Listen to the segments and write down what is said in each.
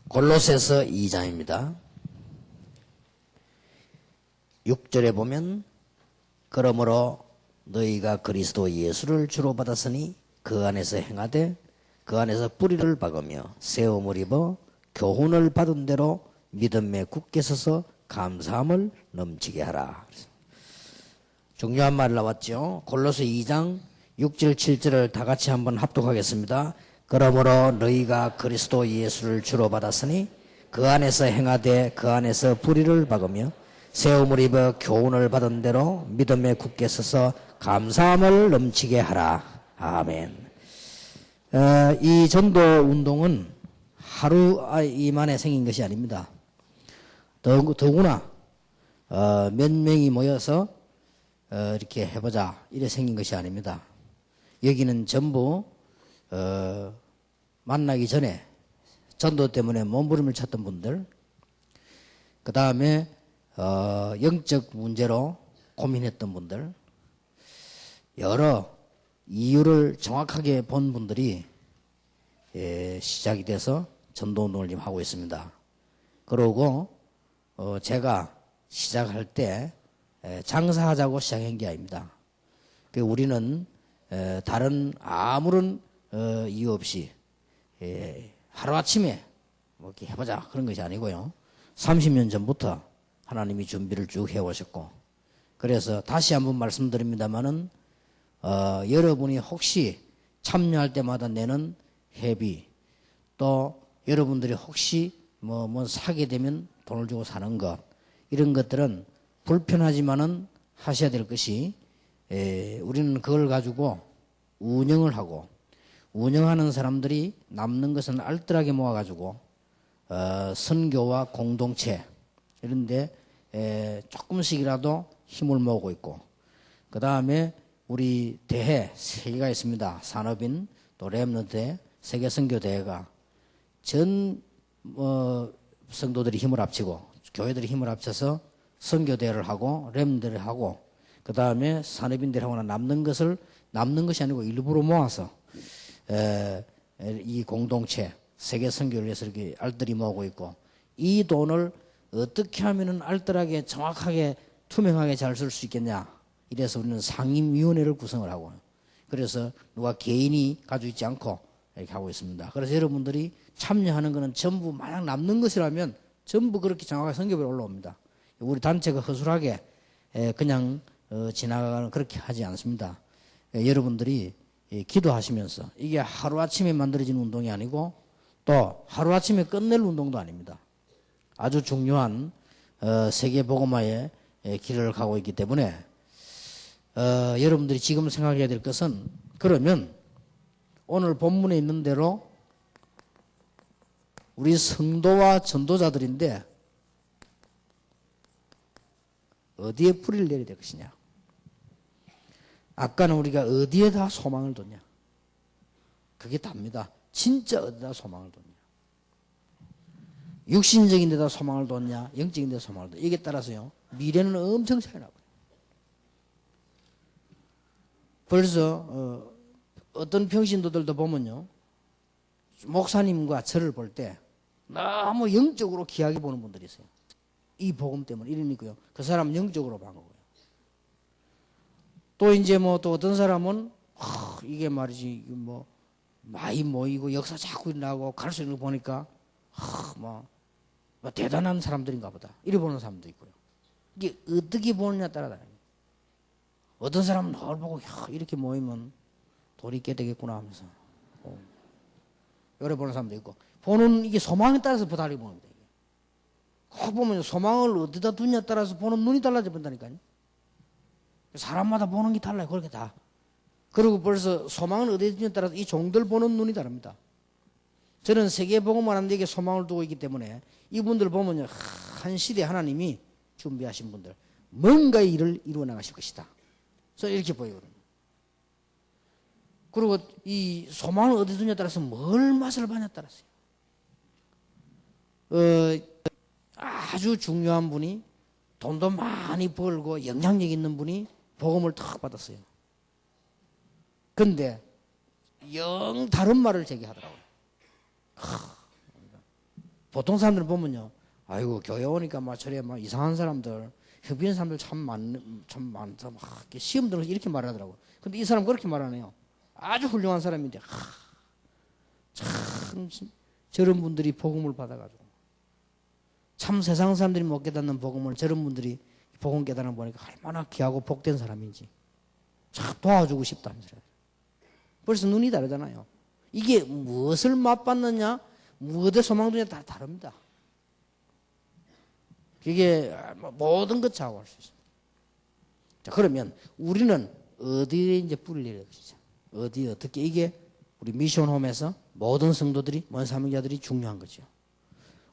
골로새서 2장입니다. 6절에 보면 그러므로 너희가 그리스도 예수를 주로 받았으니 그 안에서 행하되 그 안에서 뿌리를 박으며 세움을 입어 교훈을 받은 대로 믿음에 굳게 서서 감사함을 넘치게 하라. 중요한 말 나왔죠. 골로새 2장 6절 7절을 다 같이 한번 합독하겠습니다. 그러므로 너희가 그리스도 예수를 주로 받았으니 그 안에서 행하되 그 안에서 뿌리를 박으며 세움을 입어 교훈을 받은 대로 믿음에 굳게 서서 감사함을 넘치게 하라. 아멘. 이 전도 운동은 하루 이만에 생긴 것이 아닙니다. 더구나 몇 명이 모여서 이렇게 해보자 이래 생긴 것이 아닙니다. 여기는 전부 만나기 전에 전도 때문에 몸부림을 쳤던 분들, 그 다음에 영적 문제로 고민했던 분들, 여러 이유를 정확하게 본 분들이 시작이 돼서 전도운동을 지금 하고 있습니다. 그러고 제가 시작할 때 장사하자고 시작한 게 아닙니다. 우리는 다른 아무런 이유 없이 하루아침에 뭐 이렇게 해보자 그런 것이 아니고요. 30년 전부터 하나님이 준비를 쭉 해오셨고, 그래서 다시 한번 말씀드립니다마는 여러분이 혹시 참여할 때마다 내는 회비, 또 여러분들이 혹시 뭐 사게 되면 돈을 주고 사는 것, 이런 것들은 불편하지만은 하셔야 될 것이, 우리는 그걸 가지고 운영을 하고, 운영하는 사람들이 남는 것은 알뜰하게 모아가지고 선교와 공동체 이런데 조금씩이라도 힘을 모으고 있고, 그 다음에 우리 대회 세 개가 있습니다. 산업인, 또 렘넌트, 세계 선교 대회가 전 성도들이 힘을 합치고 교회들이 힘을 합쳐서 선교 대회를 하고 렘넌트를 하고, 그 다음에 산업인들하고 남는 것이 아니고 일부러 모아서 이 공동체 세계 선교를 위해서 이렇게 알뜰히 모으고 있고, 이 돈을 어떻게 하면은 알뜰하게 정확하게 투명하게 잘 쓸 수 있겠냐, 이래서 우리는 상임위원회를 구성을 하고, 그래서 누가 개인이 가지고 있지 않고 이렇게 하고 있습니다. 그래서 여러분들이 참여하는 것은 전부 만약 남는 것이라면 전부 그렇게 정확하게 선교비에 올라옵니다. 우리 단체가 허술하게 그냥 지나가는 그렇게 하지 않습니다. 여러분들이 기도하시면서, 이게 하루아침에 만들어진 운동이 아니고 또 하루아침에 끝낼 운동도 아닙니다. 아주 중요한 세계복음화의 길을 가고 있기 때문에 여러분들이 지금 생각해야 될 것은, 그러면 오늘 본문에 있는 대로 우리 성도와 전도자들인데 어디에 뿌리를 내려야 될 것이냐. 아까는 우리가 어디에다 소망을 뒀냐. 그게 답니다. 진짜 어디다 소망을 뒀냐. 육신적인 데다 소망을 뒀냐, 영적인 데다 소망을 뒀냐. 이게 따라서요, 미래는 엄청 차이 나거든요. 벌써 어떤 평신도들도 보면요, 목사님과 저를 볼 때 너무 영적으로 귀하게 보는 분들이 있어요. 이 복음 때문에 이러니까요, 그 사람 영적으로 본 거고요. 또 이제 또 어떤 사람은 이게 말이지 뭐 많이 모이고 역사 자꾸 나고 갈 수 있는 거 보니까 뭐 대단한 사람들인가 보다 이래 보는 사람도 있고요. 이게 어떻게 보느냐에 따라 다릅니다. 어떤 사람은 널 보고 이렇게 모이면 돈이 있게 되겠구나 하면서 이래 보는 사람도 있고, 보는 이게 소망에 따라서 다르게 보는 거예요. 꼭 보면 소망을 어디다 두냐에 따라서 보는 눈이 달라져 본다니까요. 사람마다 보는 게 달라요. 그렇게 다. 그리고 벌써 소망을 어디에 두냐에 따라서 이 종들 보는 눈이 다릅니다. 저는 세계복음을 하는 데에 소망을 두고 있기 때문에 이분들 보면요, 한 시대 하나님이 준비하신 분들, 뭔가의 일을 이루어 나가실 것이다. 그래서 이렇게 보여요. 그리고 이 소망을 어디에 두냐에 따라서 뭘 맛을 봐냐에 따라서요. 아주 중요한 분이 돈도 많이 벌고 영향력 있는 분이 복음을 탁 받았어요. 근데 영 다른 말을 제기 하더라고요. 보통 사람들은 보면요, 아이고 교회 오니까 막 저래 막 이상한 사람들, 흡연하는 사람들 참 많다, 막 이렇게 시험 들어서 이렇게 말하더라고. 근데 이 사람 그렇게 말하네요. 아주 훌륭한 사람인데 참 저런 분들이 복음을 받아가지고 참 세상 사람들이 못 깨닫는 복음을 저런 분들이 복음 깨달아 보니까 얼마나 귀하고 복된 사람인지 참 도와주고 싶다면서요. 벌써 눈이 다르잖아요. 이게 무엇을 맛봤느냐, 무엇에 소망두냐 다 다릅니다. 이게 모든 것 좌우할 수 있습니다. 자, 그러면 우리는 어디에 이제 뿌리를 내려야 되죠? 어디 어떻게 이게 우리 미션홈에서 모든 성도들이 모든 사명자들이 중요한 거죠.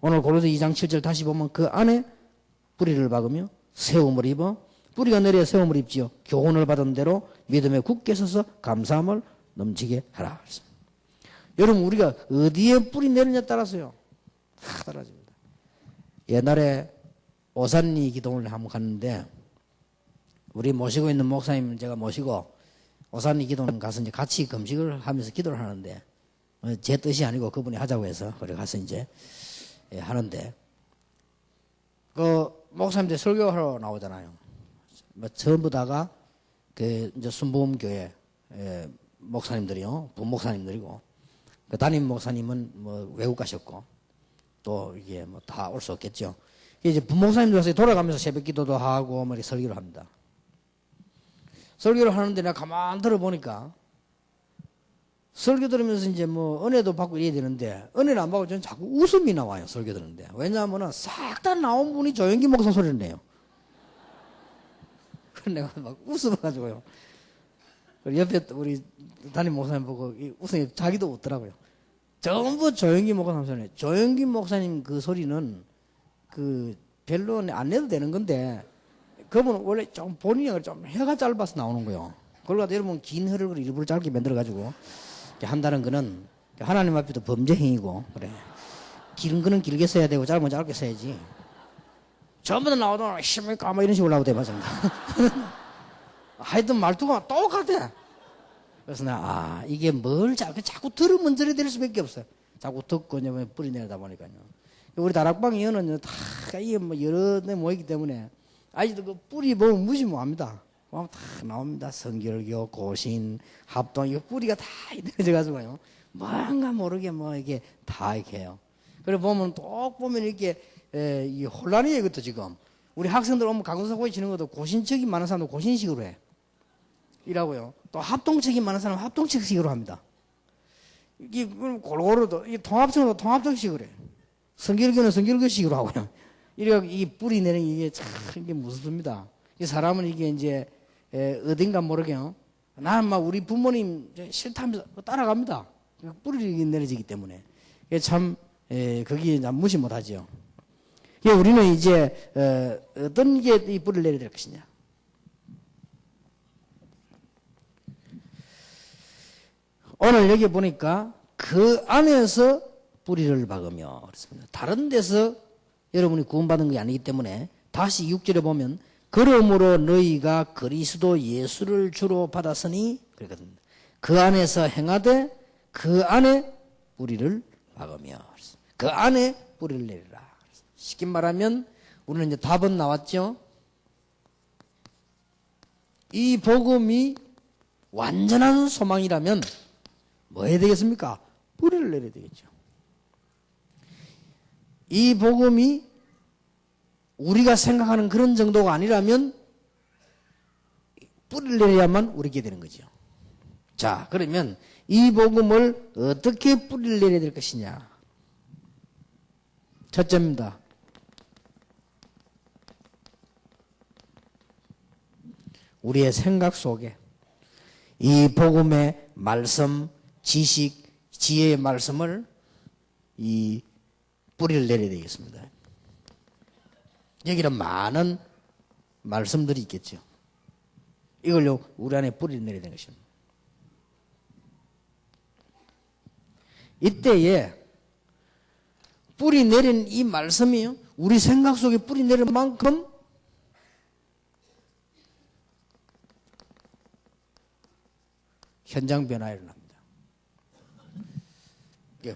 오늘 고린도 2장 7절 다시 보면 그 안에 뿌리를 박으며 세움을 입어 뿌리가 내려 세움을 입지요. 교훈을 받은 대로 믿음에 굳게 서서 감사함을 넘치게 하라. 여러분 우리가 어디에 뿌리 내리냐에 따라서요. 다 달라집니다. 옛날에 오산리 기도원을 한번 갔는데 우리 모시고 있는 목사님 제가 모시고 오산리 기도원 가서 이제 같이 금식을 하면서 기도를 하는데 제 뜻이 아니고 그분이 하자고 해서 그래 가서 이제 하는데 그 목사님들 설교하러 나오잖아요. 뭐 전부 다가 그 이제 순복음교회 목사님들이요, 부목사님들이고 그 담임 목사님은 뭐 외국 가셨고 또 이게 뭐 다 올 수 없겠죠. 이제 부목사님들 와서 돌아가면서 새벽기도도 하고 뭐 이렇게 설교를 합니다. 설교를 하는데 내가 가만 들어보니까 설교 들으면서 이제 뭐 은혜도 받고 이래야 되는데 은혜를 안 받고 저는 자꾸 웃음이 나와요. 설교 들었는데 왜냐하면은 싹 다 나온 분이 조영기 목사 소리를 내요. 그래서 내가 막 웃어가지고요. 옆에 우리 담임 목사님 보고 웃으니 자기도 웃더라고요. 전부 조영기 목사님 소리. 조영기 목사님 그 소리는 그 별로 안 내도 되는 건데 그분은 원래 좀 본인이 좀 혀가 짧아서 나오는 거예요. 그걸 가지고 여러분 긴 혀를 일부러 짧게 만들어가지고 한다는 거는 하나님 앞에도 범죄 행위고 그래. 긴 거는 길게 써야 되고 짧은 건 짧게 써야지. 전부 다 나오더니 심을까 뭐 이런 식으로 나오고 대봤습니다. 하여튼 말투가 똑같아. 그래서 내가 이게 뭘 자꾸 들으면 저래 될 수밖에 없어요. 자꾸 듣고 이제 뿌리 내려다 보니까요. 우리 다락방 이어는 다 이게 뭐 여러 대 모이기 때문에 아직도 그 뿌리 보면 무시 못합니다. 다 나옵니다. 성결교, 고신, 합동 이거 뿌리가 다 내려져가지고요. 뭔가 모르게 뭐 이게 다 이렇게 해요. 그래 보면 또 보면 이렇게 이 혼란이에요. 이것도 지금 우리 학생들 오면 강사고에 치는 것도 고신척이 많은 사람도 고신식으로 해. 이라고요. 또 합동책이 많은 사람은 합동책식으로 합니다. 이게 골고루도 이 통합적으로 통합적식으로 해. 성결교는 성결교식으로 하고요. 이래갖고 이 뿌리 내는 이게 참 이게 무섭습니다. 이 사람은 이게 이제 어딘가 모르게요. 나는 막 우리 부모님 싫다면서 따라갑니다. 뿌리 내려지기 때문에. 참 거기 무시 못하죠. 우리는 이제 어떤 게 이 뿌리를 내려야 될 것이냐. 오늘 여기 보니까 그 안에서 뿌리를 박으며 그렇습니다. 다른 데서 여러분이 구원받은 게 아니기 때문에 다시 6절에 보면 그러므로 너희가 그리스도 예수를 주로 받았으니 그랬거든요. 그 안에서 행하되 그 안에 뿌리를 박으며 그 안에 뿌리를 내리라. 쉽게 말하면 우리는 이제 답은 나왔죠. 이 복음이 완전한 소망이라면 뭐 해야 되겠습니까? 뿌리를 내려야 되겠죠. 이 복음이 우리가 생각하는 그런 정도가 아니라면 뿌리를 내려야만 우리게 되는 거죠. 자, 그러면 이 복음을 어떻게 뿌리를 내려야 될 것이냐. 첫째입니다. 우리의 생각 속에 이 복음의 말씀, 지식, 지혜의 말씀을 이 뿌리를 내려야 되겠습니다. 여기는 많은 말씀들이 있겠죠. 이걸로 우리 안에 뿌리를 내려야 되는 것입니다. 이때에 뿌리 내린 이 말씀이요, 우리 생각 속에 뿌리 내릴 만큼 현장 변화가 일어납니다.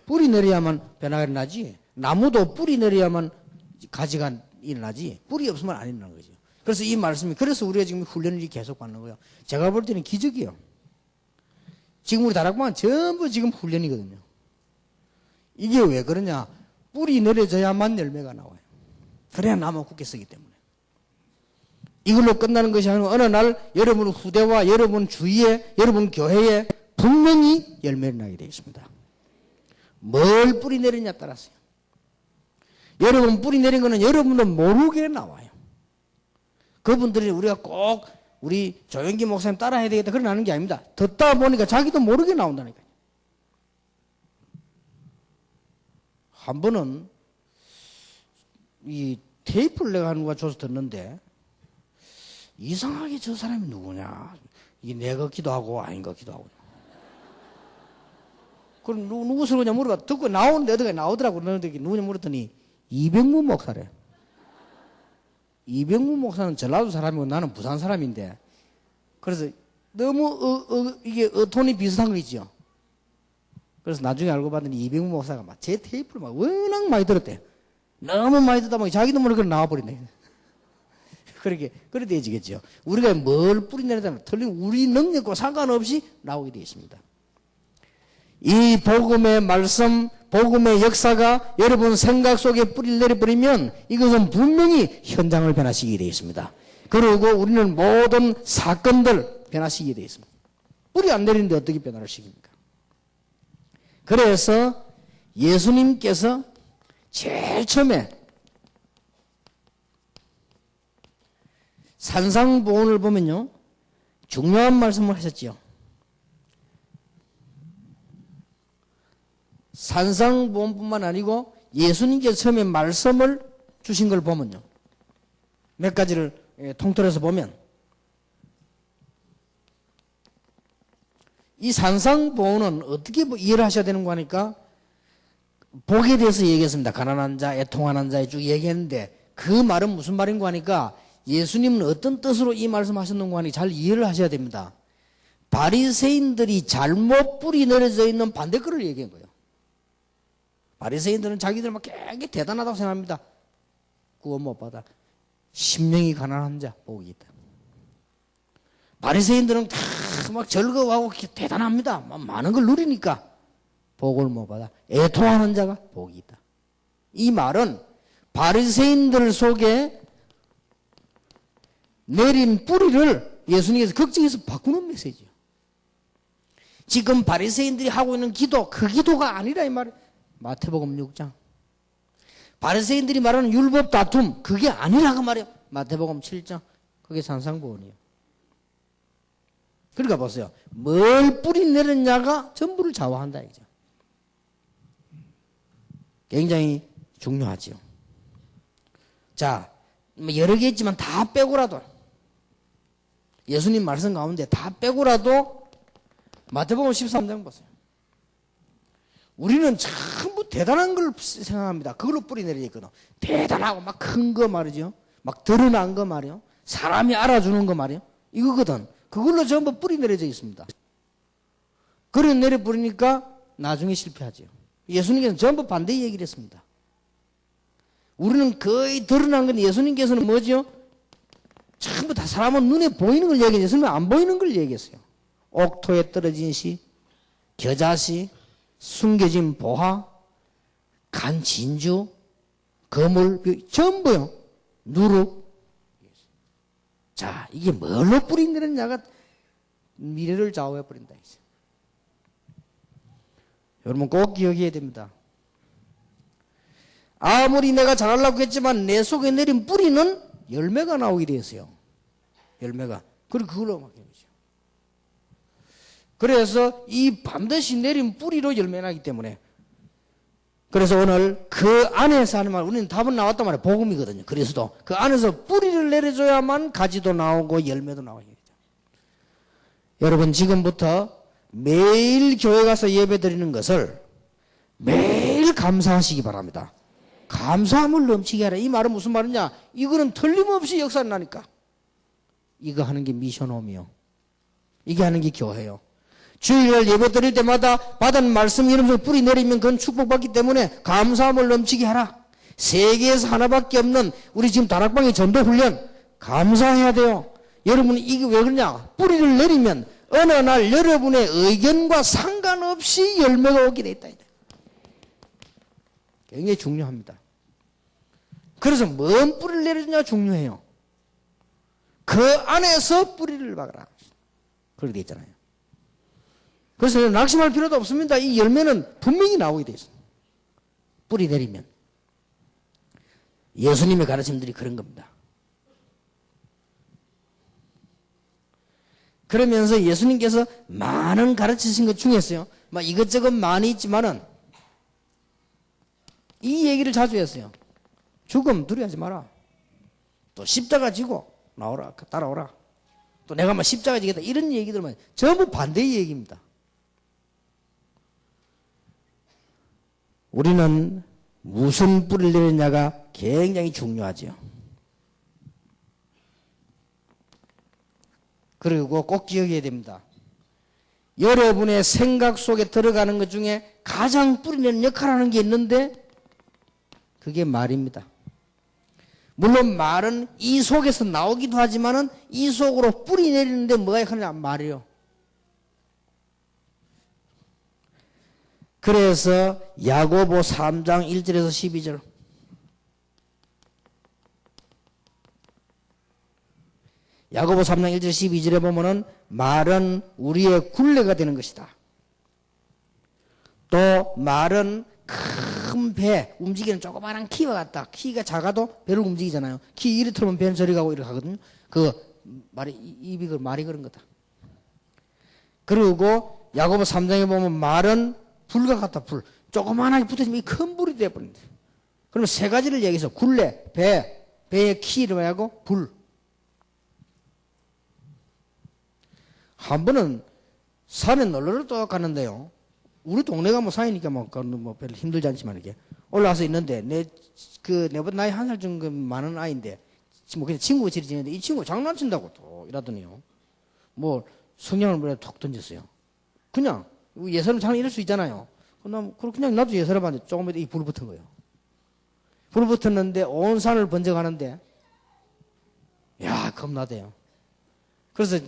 뿌리 내려야만 변화가 일어나지 나무도 뿌리 내려야만 가지가 일어나지 뿌리 없으면 안 일어나는 거죠. 그래서 이 말씀이 그래서 우리가 지금 훈련을 계속 받는 거예요. 제가 볼 때는 기적이에요. 지금 우리 다락방은 전부 지금 훈련이거든요. 이게 왜 그러냐? 뿌리 내려져야만 열매가 나와요. 그래야 나무 굳게 서기 때문에. 이걸로 끝나는 것이 아니고 어느 날 여러분 후대와 여러분 주위에 여러분 교회에 분명히 열매를 나게 되어 있습니다. 뭘 뿌리 내리냐에 따라서요. 여러분 뿌리 내린 거는 여러분도 모르게 나와요. 그분들이 우리가 꼭 우리 조영기 목사님 따라해야 되겠다 그런 하는 게 아닙니다. 듣다 보니까 자기도 모르게 나온다니까요. 한 번은 이 테이프를 내가 누가 줘서 듣는데 이상하게 저 사람이 누구냐? 이게 내 같기도 하고 아닌 것 같기도 하고. 그럼 누구 소리냐 물어봐. 듣고 나오는데 어디가 나오더라고. 그러는데 누구냐 물었더니 이병무 목사래. 이병무 목사는 전라도 사람이고 나는 부산 사람인데 그래서 너무 이게 톤이 비슷한 거 있죠. 그래서 나중에 알고 봤더니 이병무 목사가 막 제 테이프를 막 워낙 많이 들었대. 너무 많이 듣다 보니 자기도 모르게 나와버리네. 그래 되지겠죠. 우리가 뭘 뿌리내리다면 틀린 우리 능력과 상관없이 나오게 되어 있습니다. 이 복음의 말씀, 복음의 역사가 여러분 생각 속에 뿌리를 내려버리면 이것은 분명히 현장을 변화시키게 되어 있습니다. 그리고 우리는 모든 사건들 변화시키게 되어 있습니다. 뿌리 안 내리는데 어떻게 변화를 시킵니까? 그래서 예수님께서 제일 처음에 산상보훈을 보면요 중요한 말씀을 하셨지요. 산상보훈뿐만 아니고 예수님께서 처음에 말씀을 주신 걸 보면요 몇 가지를 통틀어서 보면 이 산상보훈은 어떻게 이해를 하셔야 되는 거 하니까 복에 대해서 얘기했습니다. 가난한 자, 애통하는 자에 쭉 얘기했는데 그 말은 무슨 말인가 하니까 예수님은 어떤 뜻으로 이 말씀하셨는가 하니 잘 이해를 하셔야 됩니다. 바리새인들이 잘못 뿌리 내려져 있는 반대글을 얘기한 거예요. 바리새인들은 자기들 막 굉장히 대단하다고 생각합니다. 구원 못 받아. 심령이 가난한 자 복이 있다. 바리새인들은 다 막 즐거워하고 대단합니다. 많은 걸 누리니까 복을 못 받아. 애통하는 자가 복이 있다. 이 말은 바리새인들 속에 내린 뿌리를 예수님께서 걱정해서 바꾸는 메시지예요. 지금 바리새인들이 하고 있는 기도, 그 기도가 아니라 이 말이에요. 마태복음 6장. 바리새인들이 말하는 율법 다툼, 그게 아니라고 말이에요. 마태복음 7장. 그게 산상보훈이에요. 그러니까 보세요. 뭘 뿌리 내렸냐가 전부를 좌우한다 이죠. 굉장히 중요하죠. 자, 여러 개 있지만 다 빼고라도 예수님 말씀 가운데 다 빼고라도 마태복음 13장 보세요. 우리는 전부 대단한 걸 생각합니다. 그걸로 뿌리 내려 있거든. 대단하고 막 큰 거 말이죠. 막 드러난 거 말이요. 사람이 알아주는 거 말이요. 이거거든. 그걸로 전부 뿌리 내려져 있습니다. 그래 내려버리니까 나중에 실패하죠. 예수님께서는 전부 반대 얘기를 했습니다. 우리는 거의 드러난 건 예수님께서는 뭐죠? 전부 다 사람은 눈에 보이는 걸 얘기했어요. 예수님은 안 보이는 걸 얘기했어요. 옥토에 떨어진 시, 겨자씨, 숨겨진 보화, 간 진주, 거물, 전부요. 누룩. 자, 이게 뭘로 뿌리 내렸냐가 미래를 좌우해 버린다. 여러분 꼭 기억해야 됩니다. 아무리 내가 잘하려고 했지만 내 속에 내린 뿌리는 열매가 나오게 되었어요. 열매가. 그리고 그걸로 막 되죠. 그래서 이 반드시 내린 뿌리로 열매 나기 때문에 그래서 오늘 그 안에서 하는 말, 우리는 답은 나왔단 말이에요. 복음이거든요. 그리스도. 그 안에서 뿌리를 내려줘야만 가지도 나오고 열매도 나오게 되죠. 여러분 지금부터 매일 교회 가서 예배 드리는 것을 매일 감사하시기 바랍니다. 감사함을 넘치게 하라. 이 말은 무슨 말이냐? 이거는 틀림없이 역사를 나니까. 이거 하는 게 미션홈이요. 이게 하는 게 교회요. 주일날 예배 드릴 때마다 받은 말씀 이름 속에 뿌리 내리면 그건 축복받기 때문에 감사함을 넘치게 하라. 세계에서 하나밖에 없는 우리 지금 다락방의 전도훈련 감사해야 돼요. 여러분이 이게 왜 그러냐? 뿌리를 내리면 어느 날 여러분의 의견과 상관없이 열매가 오게 돼 있다. 굉장히 중요합니다. 그래서 뭔 뿌리를 내리느냐 중요해요. 그 안에서 뿌리를 박아라. 그렇게 돼 있잖아요. 그래서 낙심할 필요도 없습니다. 이 열매는 분명히 나오게 돼 있어요. 뿌리 내리면. 예수님의 가르침들이 그런 겁니다. 그러면서 예수님께서 많은 가르치신 것 중에서요, 막 이것저것 많이 있지만은 이 얘기를 자주 했어요. 죽음 두려워하지 마라. 또 십자가 지고 나오라, 따라오라. 또 내가 막 십자가 지겠다. 이런 얘기들만 전부 반대의 얘기입니다. 우리는 무슨 뿌리를 내리냐가 굉장히 중요하죠. 그리고 꼭 기억해야 됩니다. 여러분의 생각 속에 들어가는 것 중에 가장 뿌리내는 역할을 하는 게 있는데 그게 말입니다. 물론 말은 이 속에서 나오기도 하지만은 이 속으로 뿌리 내리는데 뭐가 하냐 말이요. 그래서 야고보 3장 1절에서 12절 야고보 3장 1절 12절에 보면은 말은 우리의 굴레가 되는 것이다. 또 말은 큰 배, 움직이는 조그마한 키와 같다. 키가 작아도 배를 움직이잖아요. 키 이리 틀면 배는 저리 가고 이렇게 가거든요. 그 말이 입이 그 말이 그런 거다. 그리고 야고보 3장에 보면 말은 불과 같다. 불. 조그만하게 붙어지면 큰 불이 되어버린다. 그러면 세 가지를 얘기해서 굴레, 배, 배의 키를 하고 불. 한 번은 산에 놀러를 또 가는데요. 우리 동네가 뭐 산이니까 뭐 별로 힘들지 않지만 이렇게 올라와서 있는데 내보다 나이 한 살 정도 많은 아이인데 뭐 그냥 친구가 지리 지는데 이 친구가 장난친다고 또 이러더니요. 뭐 성냥을 물에 톡 던졌어요. 그냥 예사람 잘 이럴 수 있잖아요. 그냥 나도 예사람 하는데 조금 이 불 붙은 거예요. 불 붙었는데 온 산을 번져가는데 야 겁나대요. 그래서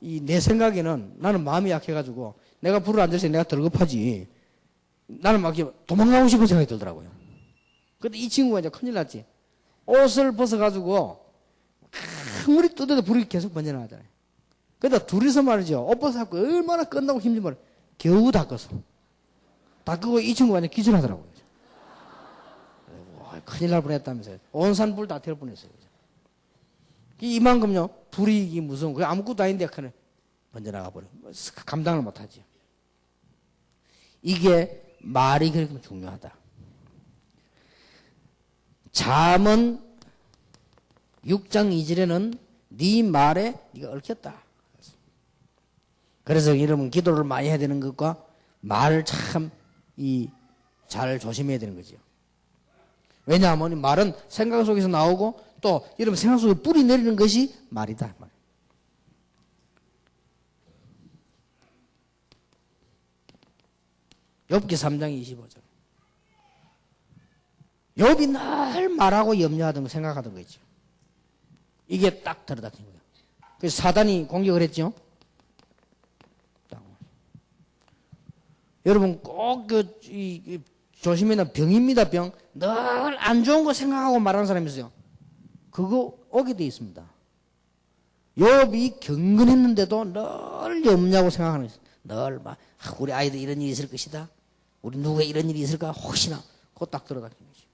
내 생각에는 나는 마음이 약해가지고 내가 불을 안 들었으니 내가 덜겁하지. 나는 막 도망가고 싶은 생각이 들더라고요. 근데 이 친구가 이제 큰일 났지. 옷을 벗어가지고 아무리 뜯어도 불이 계속 번져나가잖아요. 그러다 둘이서 말이죠. 옷 벗어갖고 얼마나 끈다고 힘든 말 겨우 다 껐어. 다 끄고 이 친구가 이제 기절하더라고요. 와, 큰일 날 뻔했다면서요. 온 산 불 다 태울 뻔했어요. 이만큼요. 불이 무서운 거 아무것도 아닌데 그냥 번져나가 버려. 감당을 못하지. 이게 말이 그렇게 중요하다. 잠언 6장 2절에는 네 말에 네가 얽혔다. 그래서 여러분 기도를 많이 해야 되는 것과 말을 참 잘 조심해야 되는 거죠. 왜냐하면 말은 생각 속에서 나오고 또 여러분 생각 속에 뿌리 내리는 것이 말이다. 욥기 3장 25절. 욥이 늘 말하고 염려하던 거 생각하던 거 있죠. 이게 딱 들어닥친 거예요. 그래서 사단이 공격을 했죠. 여러분 꼭 조심해야 병입니다. 병. 늘 안 좋은 거 생각하고 말하는 사람이 있어요. 그거 오게 돼 있습니다. 욥이 경건했는데도 늘 염려하고 생각하는 거예요. 늘 막 우리 아이들 이런 일이 있을 것이다. 우리 누구에 이런 일이 있을까 혹시나 그거 딱 들어다니는 거죠.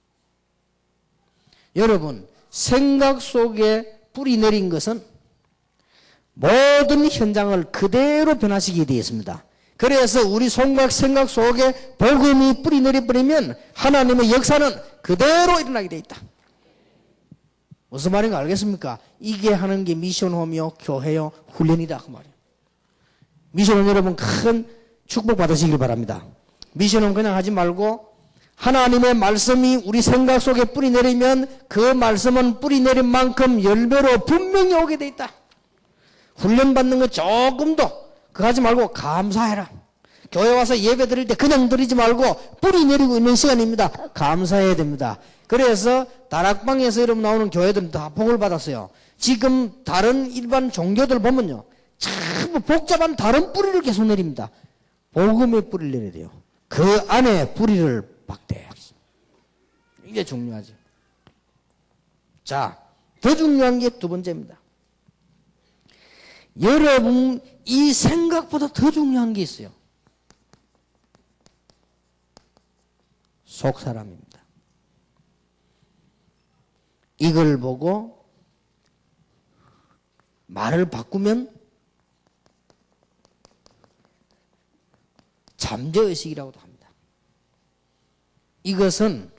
여러분 생각 속에 뿌리 내린 것은 모든 현장을 그대로 변화시키게 되어 있습니다. 그래서 우리 생각 속에 복음이 뿌리 내려버리면 하나님의 역사는 그대로 일어나게 되어 있다. 무슨 말인가 알겠습니까? 이게 하는 게 미션홈이요, 교회요, 훈련이다 그 말이에요. 미션홈 여러분 큰 축복 받으시길 바랍니다. 미션홈 그냥 하지 말고 하나님의 말씀이 우리 생각 속에 뿌리 내리면 그 말씀은 뿌리 내린 만큼 열매로 분명히 오게 돼 있다. 훈련받는 거 조금도 그거 하지 말고 감사해라. 교회 와서 예배 드릴 때 그냥 드리지 말고 뿌리 내리고 있는 시간입니다. 감사해야 됩니다. 그래서 다락방에서 여러분 나오는 교회들은 다 복을 받았어요. 지금 다른 일반 종교들 보면요, 참 복잡한 다른 뿌리를 계속 내립니다. 복음의 뿌리를 내려야 돼요. 그 안에 뿌리를 박대해야 합니다. 이게 중요하죠. 자, 더 중요한 게 두 번째입니다. 여러분, 이 생각보다 더 중요한 게 있어요. 속 사람입니다. 이걸 보고 말을 바꾸면 잠재의식이라고도 합니다. 이것은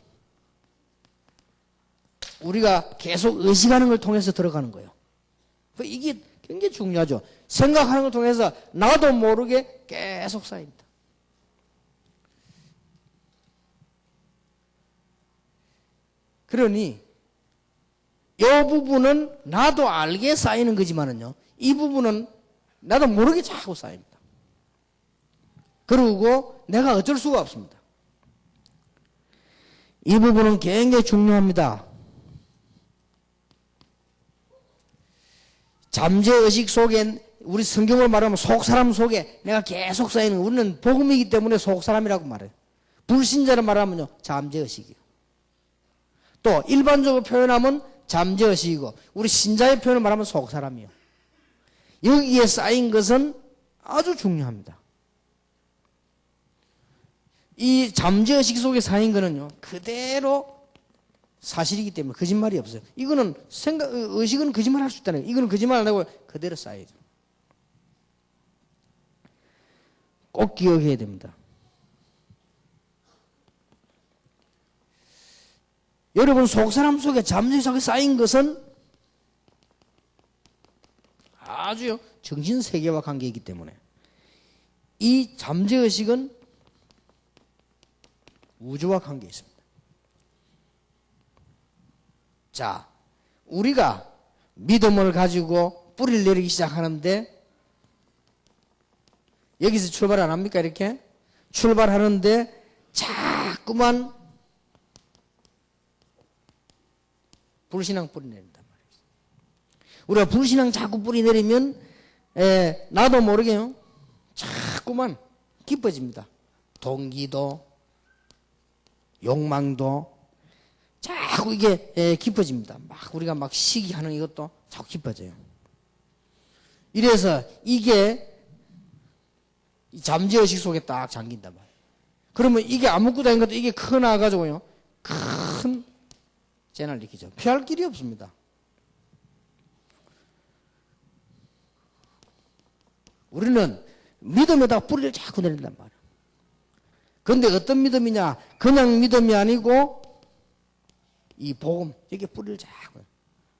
우리가 계속 의식하는 걸 통해서 들어가는 거예요. 이게 굉장히 중요하죠. 생각하는 걸 통해서 나도 모르게 계속 쌓입니다. 그러니 이 부분은 나도 알게 쌓이는 거지만은요, 이 부분은 나도 모르게 자꾸 쌓입니다. 그리고 내가 어쩔 수가 없습니다. 이 부분은 굉장히 중요합니다. 잠재의식 속에, 우리 성경을 말하면 속사람 속에 내가 계속 쌓이는, 우리는 복음이기 때문에 속사람이라고 말해요. 불신자를 말하면요, 잠재의식이에요. 또 일반적으로 표현하면 잠재의식이고, 우리 신자의 표현을 말하면 속사람이에요. 여기에 쌓인 것은 아주 중요합니다. 이 잠재의식 속에 쌓인 거는요, 그대로 사실이기 때문에 거짓말이 없어요. 이거는 의식은 거짓말 할 수 있다는 거예요. 이거는 거짓말 안 하고 그대로 쌓여야죠. 꼭 기억해야 됩니다. 여러분, 속사람 속에 잠재의식 속에 쌓인 것은 아주 정신세계와 관계이기 때문에 이 잠재의식은 우주와 관계 있습니다. 자, 우리가 믿음을 가지고 뿌리를 내리기 시작하는데, 여기서 출발 안 합니까? 이렇게 출발하는데 자꾸만 불신앙 뿌리 내린단 말이에요. 우리가 불신앙 자꾸 뿌리 내리면 나도 모르게요, 자꾸만 깊어집니다. 동기도 욕망도 자꾸 이게 깊어집니다. 막 우리가 막 시기하는 이것도 자꾸 깊어져요. 이래서 이게 잠재의식 속에 딱 잠긴단 말이에요. 그러면 이게 아무것도 아닌 것도 이게 커 나가지고요, 큰 재난을 일으키죠. 피할 길이 없습니다. 우리는 믿음에다가 뿌리를 자꾸 내린단 말이에요. 그런데 어떤 믿음이냐? 그냥 믿음이 아니고 이 복음, 여기에 뿌리를 자꾸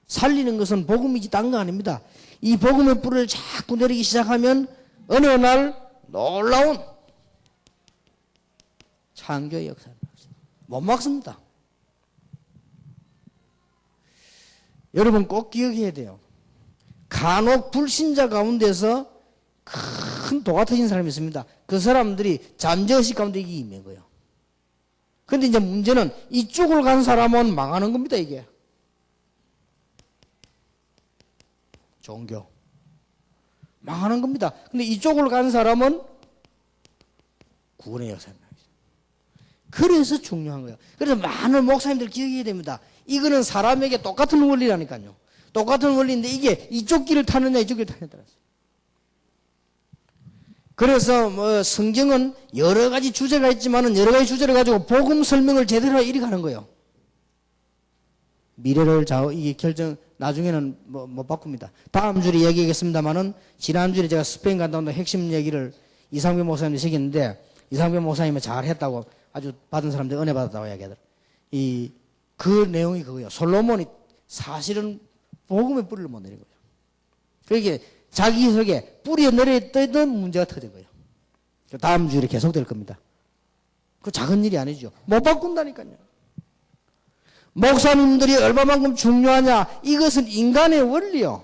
살리는 것은 복음이지 딴 거 아닙니다. 이 복음의 뿌리를 자꾸 내리기 시작하면 어느 날 놀라운 창조의 역사를 못 막습니다. 여러분 꼭 기억해야 돼요. 간혹 불신자 가운데서 큰 도가 터진 사람이 있습니다. 그 사람들이 잠재의식 가운데 이게 있는 거예요. 근데 이제 문제는 이쪽을 간 사람은 망하는 겁니다, 이게. 종교. 망하는 겁니다. 근데 이쪽을 간 사람은 구원의 역사입니다. 그래서 중요한 거예요. 그래서 많은 목사님들 기억해야 됩니다. 이거는 사람에게 똑같은 원리라니까요. 똑같은 원리인데 이게 이쪽 길을 타느냐 이쪽 길을 타느냐에 따라서. 그래서 뭐 성경은 여러 가지 주제가 있지만은 여러 가지 주제를 가지고 복음 설명을 제대로 이리 가는 거예요. 미래를 이게 결정 나중에는 못 바꿉니다. 다음 주에 얘기하겠습니다만은 지난주에 제가 스페인 간다 온다 핵심 얘기를 이상배 목사님이 시켰는데 이상배 목사님이 잘했다고 아주 받은 사람들 은혜 받았다고 이야기하더라고요. 그 내용이 그거예요. 솔로몬이 사실은 복음의 뿌리를 못 내린 거예요. 그러니까 자기 속에 뿌리 내렸던 문제가 터진 거예요. 다음 주에 계속될 겁니다. 그 작은 일이 아니죠. 못 바꾼다니까요. 목사님들이 얼마만큼 중요하냐? 이것은 인간의 원리요.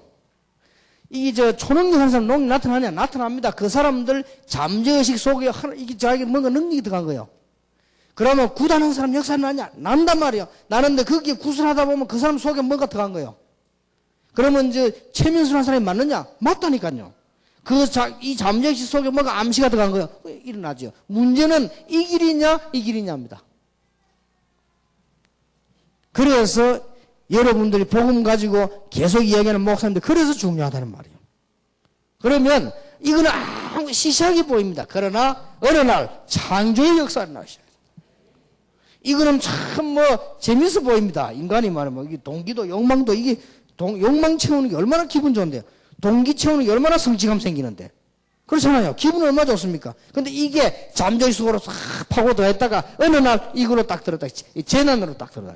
이게 초능력 하는 사람 능력 나타나냐? 나타납니다. 그 사람들 잠재의식 속에 이게 자기 뭔가 능력이 들어간 거예요. 그러면 굿하는 사람 역사는 나냐? 난단 말이에요. 나는데 거기에 굿을 하다 보면 그 사람 속에 뭔가 들어간 거예요. 그러면 이제 최민수라는 사람이 맞느냐? 맞다니까요. 이 잠재의식 속에 뭔가 암시가 들어간 거예요. 일어나죠. 문제는 이 길이냐, 이 길이냐입니다. 그래서 여러분들이 복음 가지고 계속 이야기하는 목사님들, 그래서 중요하다는 말이에요. 그러면 이거는 아무 시시하게 보입니다. 그러나 어느 날 창조의 역사를 나오셔요. 이거는 참 재밌어 보입니다. 인간이 말하면 이게 동기도 욕망도 이게 욕망 채우는 게 얼마나 기분 좋은데요. 동기 채우는 게 얼마나 성취감 생기는데. 그렇잖아요. 기분 얼마나 좋습니까? 근데 이게 잠재의 속으로 싹 파고 들어있다가 어느 날 이걸로 딱 들었다. 재난으로 딱 들어다.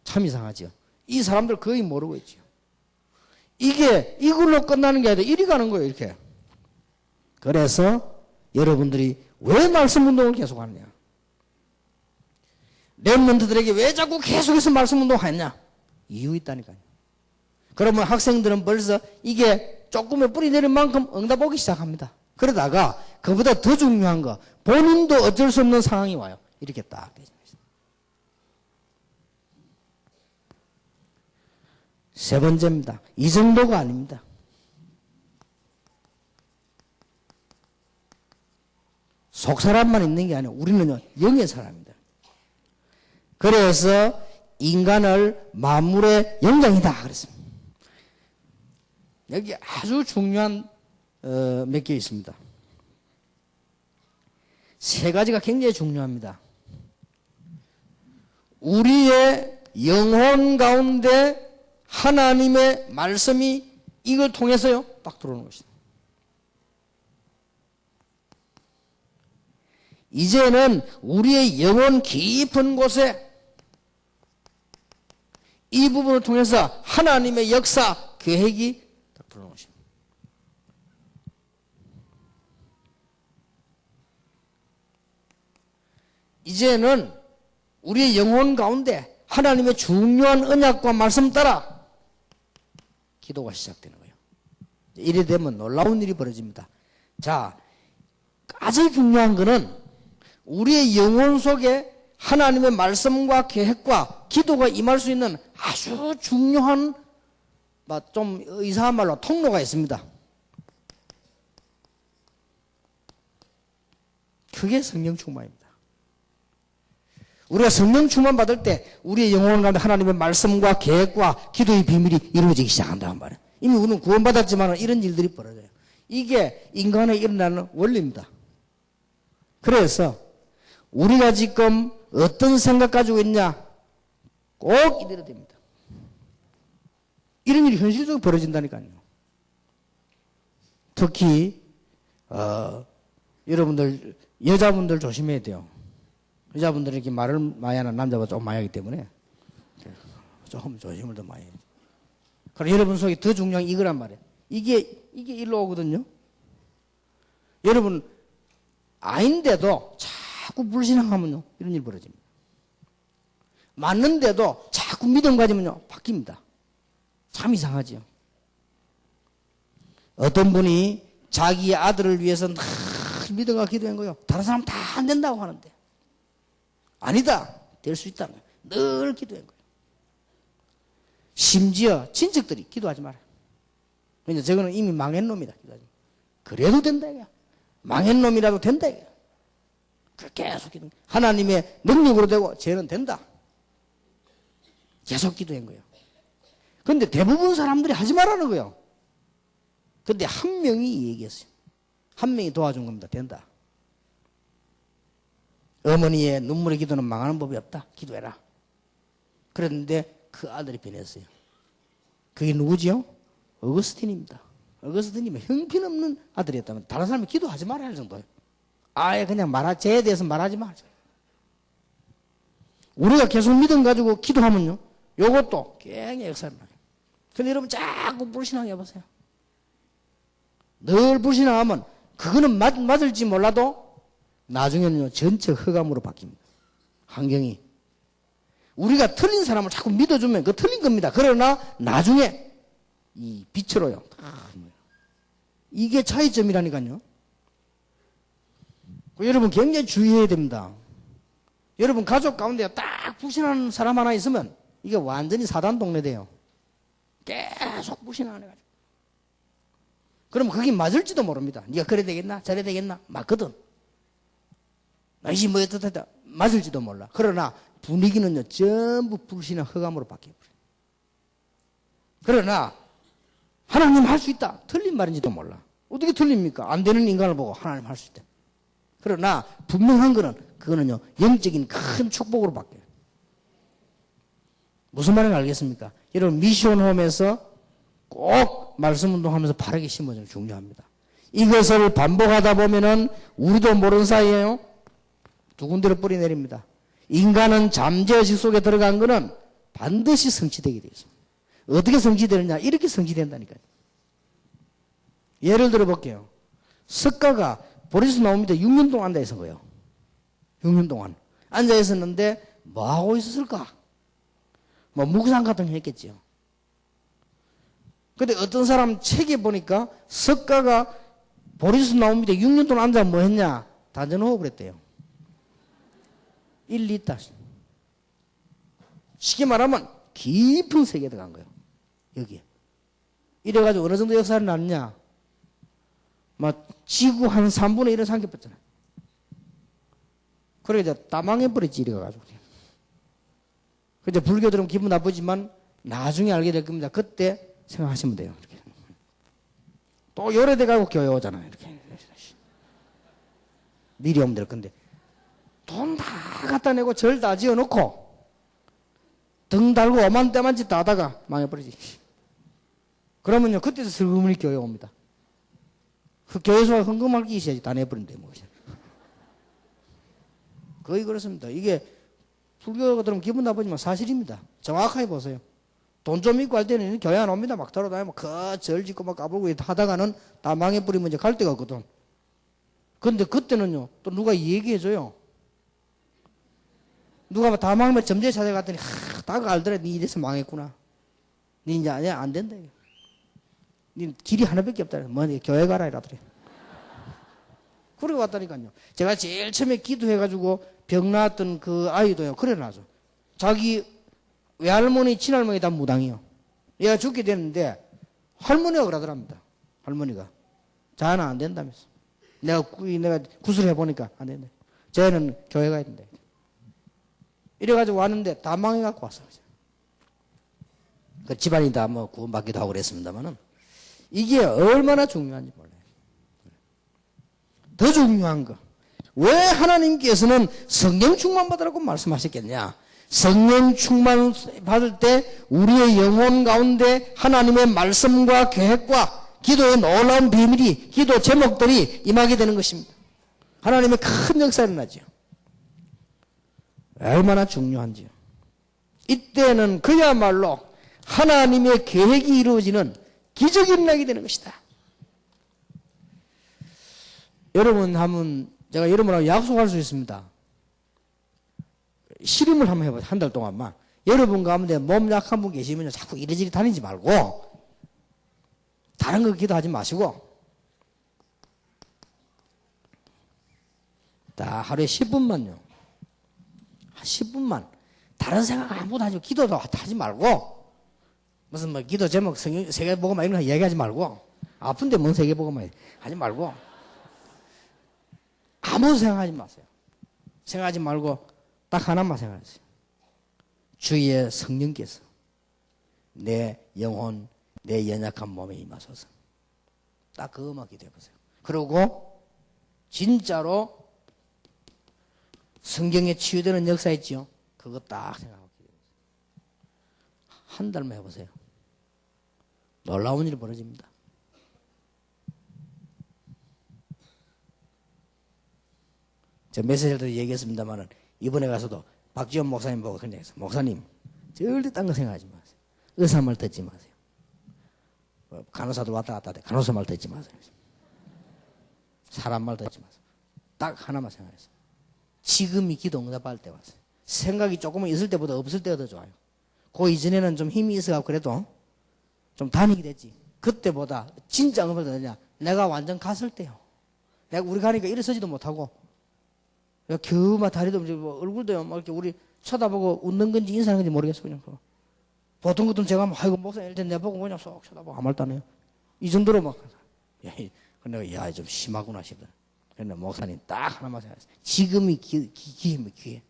참 이상하죠. 이 사람들 거의 모르고 있죠. 이게 이걸로 끝나는 게 아니라 이리 가는 거예요. 이렇게. 그래서 여러분들이 왜 말씀 운동을 계속 하느냐? 랩런트들에게 왜 자꾸 계속해서 말씀 운동하느냐? 이유 있다니까요. 그러면 학생들은 벌써 이게 조금의 뿌리 내린 만큼 응답하기 시작합니다. 그러다가 그보다 더 중요한 거, 본인도 어쩔 수 없는 상황이 와요. 이렇게 딱 되죠. 세 번째입니다. 이 정도가 아닙니다. 속 사람만 있는 게 아니라 우리는요, 영의 사람입니다. 그래서 인간을 만물의 영장이다 그랬습니다. 여기 아주 중요한 몇 개 있습니다. 세 가지가 굉장히 중요합니다. 우리의 영혼 가운데 하나님의 말씀이 이걸 통해서요 딱 들어오는 것이다. 이제는 우리의 영혼 깊은 곳에 이 부분을 통해서 하나님의 역사, 계획이 딱 들어오는 것입니다. 이제는 우리의 영혼 가운데 하나님의 중요한 언약과 말씀 따라 기도가 시작되는 거예요. 이래 되면 놀라운 일이 벌어집니다. 자, 가장 중요한 거는 우리의 영혼 속에 하나님의 말씀과 계획과 기도가 임할 수 있는 아주 중요한, 좀 이상한 말로 통로가 있습니다. 그게 성령 충만입니다. 우리가 성령 충만 받을 때 우리의 영혼 가운데 하나님의 말씀과 계획과 기도의 비밀이 이루어지기 시작한다는 말이에요. 이미 우리는 구원받았지만 이런 일들이 벌어져요. 이게 인간에 일어나는 원리입니다. 그래서 우리가 지금 어떤 생각 가지고 있냐 꼭 이대로 됩니다. 이런 일이 현실적으로 벌어진다니까요. 특히 여러분들 여자분들 조심해야 돼요. 여자분들은 이렇게 말을 많이 하는 남자보다 조금 많이 하기 때문에 조금 조심을 더 많이 해요. 그럼 여러분 속에 더 중요한 이거란 말이에요. 이게 일로 오거든요. 여러분 아닌데도 자꾸 불신앙하면요 이런 일 벌어집니다. 맞는데도 자꾸 믿음 가지면요 바뀝니다. 참 이상하죠. 어떤 분이 자기 아들을 위해서 늘 믿어가 기도한 거예요. 다른 사람 다 안 된다고 하는데 아니다. 될 수 있다. 늘 기도한 거예요. 심지어 친척들이 기도하지 마라. 왜냐 저거는 이미 망한 놈이다. 기도하지. 그래도 된다 이거야. 망한 놈이라도 된다 이거야. 계속 기도. 하나님의 능력으로 되고 죄는 된다. 계속 기도한 거예요. 그런데 대부분 사람들이 하지 말라는 거예요. 그런데 한 명이 얘기했어요. 한 명이 도와준 겁니다. 된다. 어머니의 눈물의 기도는 망하는 법이 없다. 기도해라. 그랬는데 그 아들이 변했어요. 그게 누구지요? 어거스틴입니다. 어거스틴이면 형편없는 아들이었다면 다른 사람이 기도하지 말아야 할 정도예요. 아예 그냥 죄에 대해서 말하지 말자. 우리가 계속 믿음 가지고 기도하면요. 요것도 굉장히 역사를 나요. 근데 여러분 자꾸 불신앙해 보세요. 늘 불신앙하면 그거는 맞을지 몰라도 나중에는요 전체 흑암으로 바뀝니다. 환경이. 우리가 틀린 사람을 자꾸 믿어주면 그거 틀린 겁니다. 그러나 나중에 이 빛으로요. 이게 차이점이라니까요. 여러분 굉장히 주의해야 됩니다. 여러분 가족 가운데 딱 불신하는 사람 하나 있으면 이게 완전히 사단 동네 돼요. 계속 불신하는 거죠. 그럼 그게 맞을지도 모릅니다. 네가 그래 되겠나 저래 되겠나 맞거든. 이씨 뭐 어떻다 맞을지도 몰라. 그러나 분위기는요 전부 불신의 흑암으로 바뀌어버려요. 그러나 하나님 할 수 있다. 틀린 말인지도 몰라. 어떻게 틀립니까? 안 되는 인간을 보고 하나님 할 수 있다. 그러나 분명한 거는 그거는요 영적인 큰 축복으로 바뀌어요. 무슨 말인지 알겠습니까? 여러분 미션홈에서 꼭 말씀 운동하면서 바르게 심어주는 게 중요합니다. 이것을 반복하다 보면은 우리도 모르는 사이에요 두 군데로 뿌리 내립니다. 인간은 잠재의식 속에 들어간 거는 반드시 성취되게 되어 있습니다. 어떻게 성취되느냐? 이렇게 성취된다니까요. 예를 들어 볼게요. 석가가 보리스 나옵니다. 6년 동안 앉아 있은 거예요. 6년 동안 앉아 있었는데 뭐 하고 있었을까? 뭐 묵상 같은 거 했겠지요. 근데 어떤 사람 책에 보니까 석가가 보리스 나옵니다. 6년 동안 앉아 뭐 했냐? 단전호흡을 했대요. 1, 2다. 쉽게 말하면 깊은 세계에 들어간 거예요. 여기에. 이래가지고 어느 정도 역사를 났냐? 막 지구 한 3분의 1은 삼켜버렸잖아요. 그래 이제 다 망해버렸지 이래가지고. 근데 불교들은 기분 나쁘지만 나중에 알게 될 겁니다. 그때 생각하시면 돼요. 이렇게. 또 요래돼가지고 교회 오잖아요. 이렇게. 미리 오면 될 건데. 돈 다 갖다 내고 절 다 지어놓고 등 달고 오만때만 짓 다 하다가 망해버리지. 그러면요 그때서 슬그머니 교회 옵니다. 그 교회에서 헌금할 게 있어야지 다 내버린대 뭐. 거의 그렇습니다. 이게 불교가 들으면 기분 나쁘지만 사실입니다. 정확하게 보세요. 돈 좀 있고 할 때는 교회 안 옵니다. 막 돌아다니면 절 짓고 막 까불고 하다가는 다 망해버리면 이제 갈 데가 없거든. 근데 그때는요 또 누가 얘기해줘요. 누가 다 망하면 점쟁이 찾아갔더니 다 알더라. 니 이래서 망했구나. 니 이제 안 된다. 니 길이 하나밖에 없다. 뭐 교회 가라 이러더래. 그러고 왔다니까요. 제가 제일 처음에 기도해가지고 병 나았던 그 아이도요. 그래 놔죠. 자기 외할머니 친할머니 다 무당이요. 얘가 죽게 됐는데 할머니가 그러더랍니다. 할머니가 자는 안 된다면서. 내가 구슬해 보니까 안 된다. 쟤는 교회 가야 된다. 이래가지고 왔는데 다 망해갖고 왔어요. 그 집안이 다 뭐 구원받기도 하고 그랬습니다만은 이게 얼마나 중요한지 몰라요. 더 중요한 거. 왜 하나님께서는 성령 충만 받으라고 말씀하셨겠냐? 성령 충만 받을 때 우리의 영혼 가운데 하나님의 말씀과 계획과 기도의 놀라운 비밀이, 기도 제목들이 임하게 되는 것입니다. 하나님의 큰 역사가 일어나죠. 얼마나 중요한지요. 이때는 그야말로 하나님의 계획이 이루어지는 기적이 일어나게 되는 것이다. 여러분 하면 제가 여러분하고 약속할 수 있습니다. 실험을 한번 해봐요. 한 달 동안만. 여러분 가운데 몸 약한 분 계시면 자꾸 이리저리 다니지 말고 다른 거 기도하지 마시고 다 하루에 10분만요. 10분만 다른 생각 아무것도 하지 말고 기도도 하지 말고 무슨 뭐 기도 제목 세계보고만 이런 거 얘기하지 말고 아픈데 뭔 세계보고만 하지 말고 아무 생각하지 마세요. 생각하지 말고 딱 하나만 생각하세요. 주의 성령께서 내 영혼, 내 연약한 몸에 임하소서. 딱 그것만 기도해 보세요. 그리고 진짜로 성경에 치유되는 역사 있죠? 그거 딱 생각하고 기도해 보세요. 한 달만 해보세요. 놀라운 일이 벌어집니다. 제가 메시지를 얘기했습니다만 이번에 가서도 박지원 목사님 보고 그냥 했어요. 목사님 절대 딴 거 생각하지 마세요. 의사 말 듣지 마세요. 간호사들 왔다 갔다 해. 간호사 말 듣지 마세요. 사람 말 듣지 마세요. 딱 하나만 생각했어요. 지금이 기도 응답할 때 왔어요. 생각이 조금은 있을 때보다 없을 때가 더 좋아요. 그 이전에는 좀 힘이 있어가지고 그래도 좀 다니게 됐지. 그때보다 진짜 얼마나 되냐. 내가 완전 갔을 때요. 내가 우리 가니까 일어서지도 못하고 겨우 막 다리도 뭐 얼굴도 막 이렇게 우리 쳐다보고 웃는 건지 인사하는 건지 모르겠어. 그냥 보통 같으면 제가 막 아이고 목사님 일단 내보고 그냥 쏙 쳐다보고 아무 말도 안 해요. 이 정도로 막 근데 야 좀 심하구나 싶다. 근데 목사님 딱 하나만 생각했어요. 지금이 기회.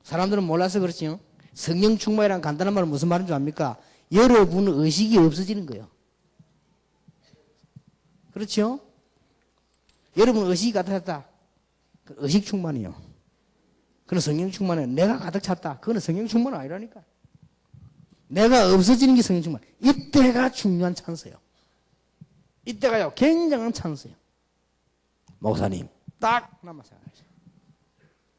사람들은 몰라서 그렇지요. 성령 충만이란 간단한 말은 무슨 말인 줄 압니까? 여러분 의식이 없어지는 거예요. 그렇죠? 여러분 의식이 가득 찼다. 의식 충만이요. 그건 성령 충만은 내가 가득 찼다. 그건 성령 충만 아니라니까. 내가 없어지는 게 성령 충만. 이때가 중요한 찬스예요. 이때가요 굉장한 찬스예요. 목사님 딱 하나만 생각하세요.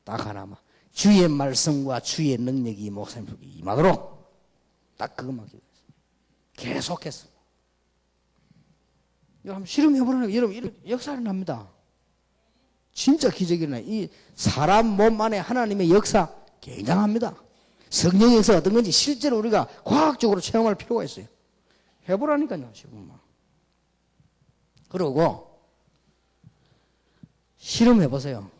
딱 하나만. 주의 말씀과 주의 능력이 목사님 속에 임하도록 딱 그것만 기도했어요. 계속해서. 이거 한번 실험해보라는 여러분 이런 역사를 납니다. 진짜 기적이 일어나요. 이 사람 몸 안에 하나님의 역사 굉장합니다. 성령의 역사 어떤 건지 실제로 우리가 과학적으로 체험할 필요가 있어요. 해보라니까요. 지금 그러고 실험해보세요.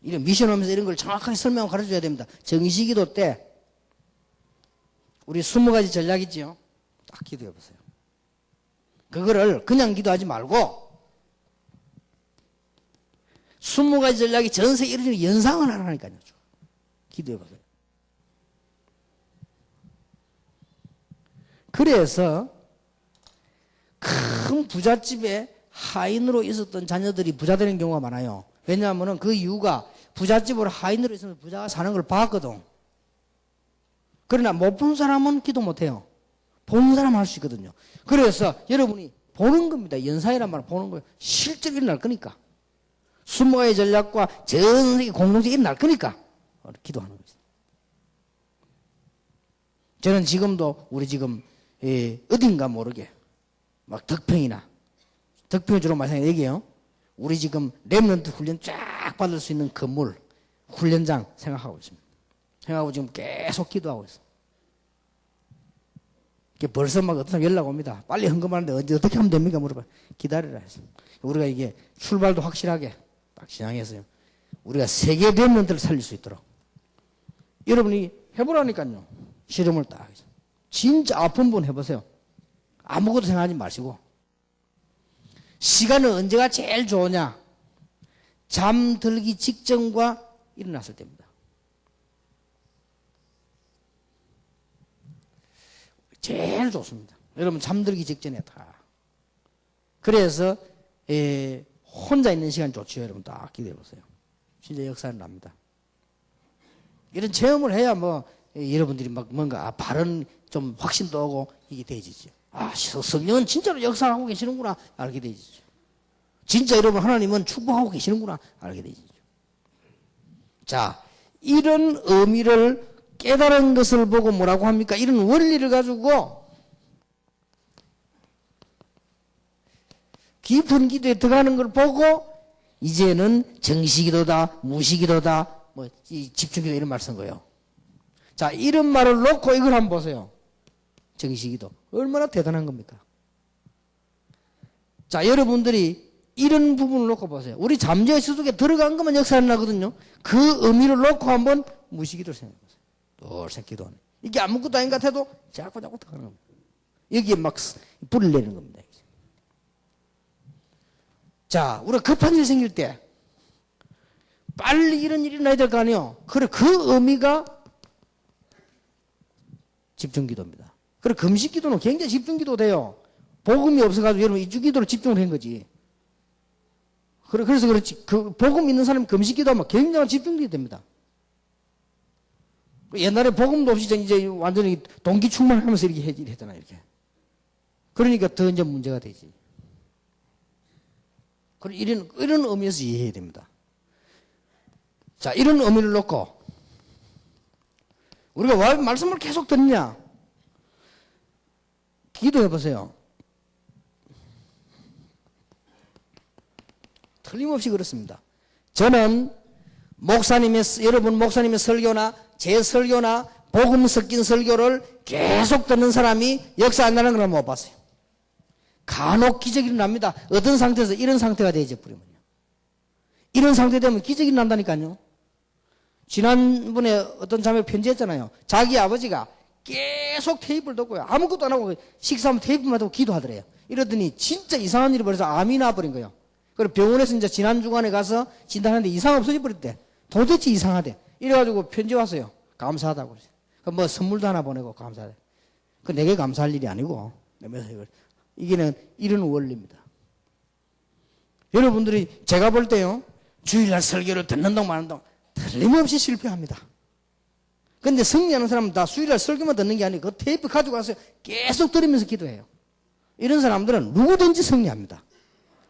이런 미션 하면서 이런 걸 정확하게 설명하고 가르쳐줘야 됩니다. 정시기도 때 우리 20가지 전략 있지요. 딱 기도해보세요. 그거를 그냥 기도하지 말고 20가지 전략이 전 세계에 이루어지는 연상을 하라니까요. 기도해보세요. 그래서 큰 부잣집에 하인으로 있었던 자녀들이 부자 되는 경우가 많아요. 왜냐하면 그 이유가 부잣집으로 하인으로 있으면 부자가 사는 걸 봤거든. 그러나 못 본 사람은 기도 못해요. 보는 사람은 할 수 있거든요. 그래서 여러분이 보는 겁니다. 연상이란 말은 보는 거예요. 실제로 일어날 거니까. 20가지 전략과 전 세계 공동체가 일어날 거니까 기도하는 거죠. 저는 지금도 우리 지금 어딘가 모르게 막 덕평이나 덕평 주로 마찬가지 얘기해요. 우리 지금 랩런트 훈련 쫙 받을 수 있는 건물 훈련장 생각하고 있습니다. 생각하고 지금 계속 기도하고 있어요. 벌써 막 어떤 사람 연락 옵니다. 빨리 헌금하는데 언제 어떻게 하면 됩니까? 물어봐요. 기다리라 해서. 우리가 이게 출발도 확실하게 딱 지향했어요. 우리가 세계 랩런트를 살릴 수 있도록. 여러분이 해보라니까요. 실험을 딱 해서. 진짜 아픈 분 해보세요. 아무것도 생각하지 마시고. 시간은 언제가 제일 좋으냐? 잠들기 직전과 일어났을 때입니다. 제일 좋습니다. 여러분 잠들기 직전에 다. 그래서 혼자 있는 시간 좋죠. 여러분 딱 기대해 보세요. 진짜 역사는 납니다. 이런 체험을 해야 뭐 여러분들이 막 뭔가 바른 좀 확신도 오고 이게 되지죠. 아, 성령은 진짜로 역사하고 계시는구나 알게 되지죠. 진짜 여러분 하나님은 축복하고 계시는구나 알게 되지죠. 자, 이런 의미를 깨달은 것을 보고 뭐라고 합니까? 이런 원리를 가지고 깊은 기도에 들어가는 걸 보고 이제는 정시기도다, 무시기도다, 뭐 집중기도 이런 말 쓴 거예요. 자, 이런 말을 놓고 이걸 한번 보세요. 정시기도 얼마나 대단한 겁니까? 자, 여러분들이 이런 부분을 놓고 보세요. 우리 잠재의 수속에 들어간 것만 역사를 나거든요. 그 의미를 놓고 한번 무시기도를 생각해보세요. 똘생 기도하네. 이게 아무것도 아닌 것 같아도 자꾸 들어가는 겁니다. 여기에 막 불을 내는 겁니다. 자, 우리가 급한 일이 생길 때 빨리 이런 일이 일어나야 될 거 아니에요. 그래, 그 의미가 집중기도입니다. 그래, 금식기도는 굉장히 집중기도 돼요. 복음이 없어가지고 여러분 이주기도로 집중을 한 거지. 그래서 그렇지. 그 복음 있는 사람이 금식기도하면 굉장한 집중기도 됩니다. 옛날에 복음도 없이 이제 완전히 동기 충만하면서 이렇게 했잖아요, 이렇게. 그러니까 더 이제 문제가 되지. 이런 의미에서 이해해야 됩니다. 자, 이런 의미를 놓고 우리가 왜 말씀을 계속 듣냐? 기도해 보세요. 틀림없이 그렇습니다. 저는 여러분 목사님의 설교나 제 설교나 복음 섞인 설교를 계속 듣는 사람이 역사 안 나는 걸 못 봤어요. 간혹 기적이 일어납니다. 어떤 상태에서 이런 상태가 되지 버리면요. 이런 상태 되면 기적이 난다니까요. 지난번에 어떤 자매 편지했잖아요. 자기 아버지가 계속 테이프를 듣고요. 아무것도 안 하고 식사하면 테이프만 듣고 기도하더래요. 이러더니 진짜 이상한 일이 벌어서 암이 나버린 거예요. 그리고 병원에서 이제 지난 주간에 가서 진단하는데 이상 없어져 버렸대. 도대체 이상하대. 이래가지고 편지 왔어요. 감사하다고 그랬어요. 뭐 선물도 하나 보내고 감사하대. 그 내게 감사할 일이 아니고 이게는 이런 원리입니다. 여러분들이 제가 볼 때요. 주일날 설교를 듣는 동안 마는 동안 틀림없이 실패합니다. 근데 승리하는 사람은 다 주일날 설교만 듣는 게 아니고 그 테이프 가지고 가서 계속 들으면서 기도해요. 이런 사람들은 누구든지 승리합니다.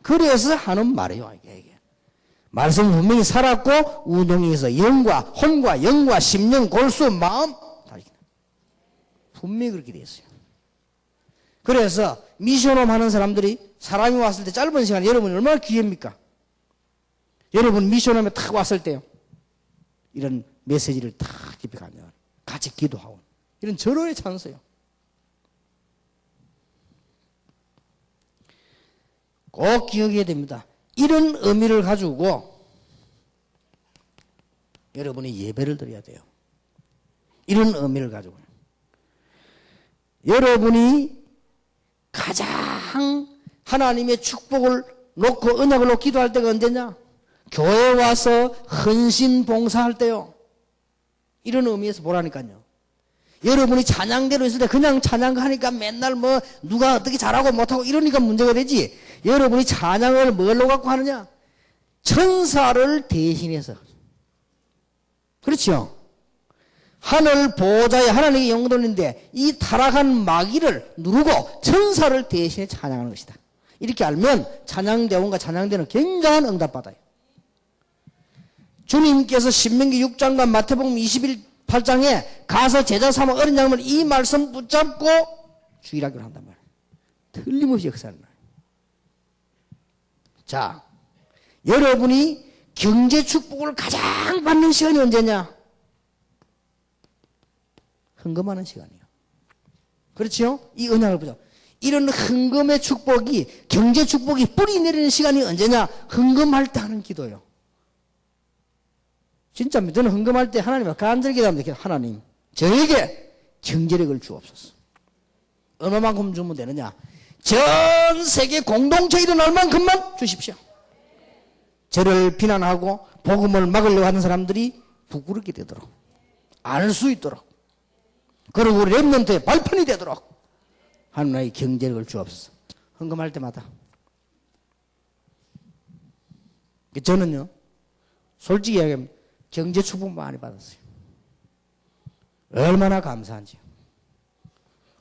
그래서 하는 말이에요. 이게. 말씀 분명히 살았고 우동에서 영과 혼과 영과 심령 골수 마음 분명히 그렇게 되어 있어요. 그래서 미션홈 하는 사람들이 사람이 왔을 때 짧은 시간 여러분이 얼마나 귀합니까? 여러분 미션홈에 탁 왔을 때요. 이런 메시지를 탁 깊이 가면 같이 기도하고 이런 절호의 찬스예요. 꼭 기억해야 됩니다. 이런 의미를 가지고 여러분이 예배를 드려야 돼요. 이런 의미를 가지고 여러분이 가장 하나님의 축복을 놓고 언약을 놓고 기도할 때가 언제냐? 교회 와서 헌신 봉사할 때요. 이런 의미에서 보라니까요. 여러분이 찬양대로 있을 때 그냥 찬양하니까 맨날 뭐 누가 어떻게 잘하고 못하고 이러니까 문제가 되지. 여러분이 찬양을 뭘로 갖고 하느냐? 천사를 대신해서. 그렇죠? 하늘 보호자의 하나님의 영혼들인데 이 타락한 마귀를 누르고 천사를 대신해 찬양하는 것이다. 이렇게 알면 찬양대원과 찬양대는 굉장한 응답받아요. 주님께서 신명기 6장과 마태복음 21장에 가서 제자 삼아 어린 양을 이 말씀 붙잡고 주일하기로 한단 말이에요. 틀림없이 역사하는 말이에요. 자, 여러분이 경제 축복을 가장 받는 시간이 언제냐? 헌금하는 시간이에요. 그렇지요? 이 언약을 보자. 이런 헌금의 축복이, 경제 축복이 뿌리 내리는 시간이 언제냐? 헌금할 때 하는 기도예요. 진짜입니다. 저는 헌금할 때 하나님을 간절히 기도합니다. 하나님, 저에게 경제력을 주옵소서. 얼마만큼 주면 되느냐? 전 세계 공동체 일어날 만큼만 주십시오. 저를 비난하고 복음을 막으려고 하는 사람들이 부끄럽게 되도록, 알 수 있도록, 그리고 우리 랩런트의 발판이 되도록 하나님의 경제력을 주옵소서. 헌금할 때마다. 저는요, 솔직히 이야기하면 경제 축복 많이 받았어요. 얼마나 감사한지요.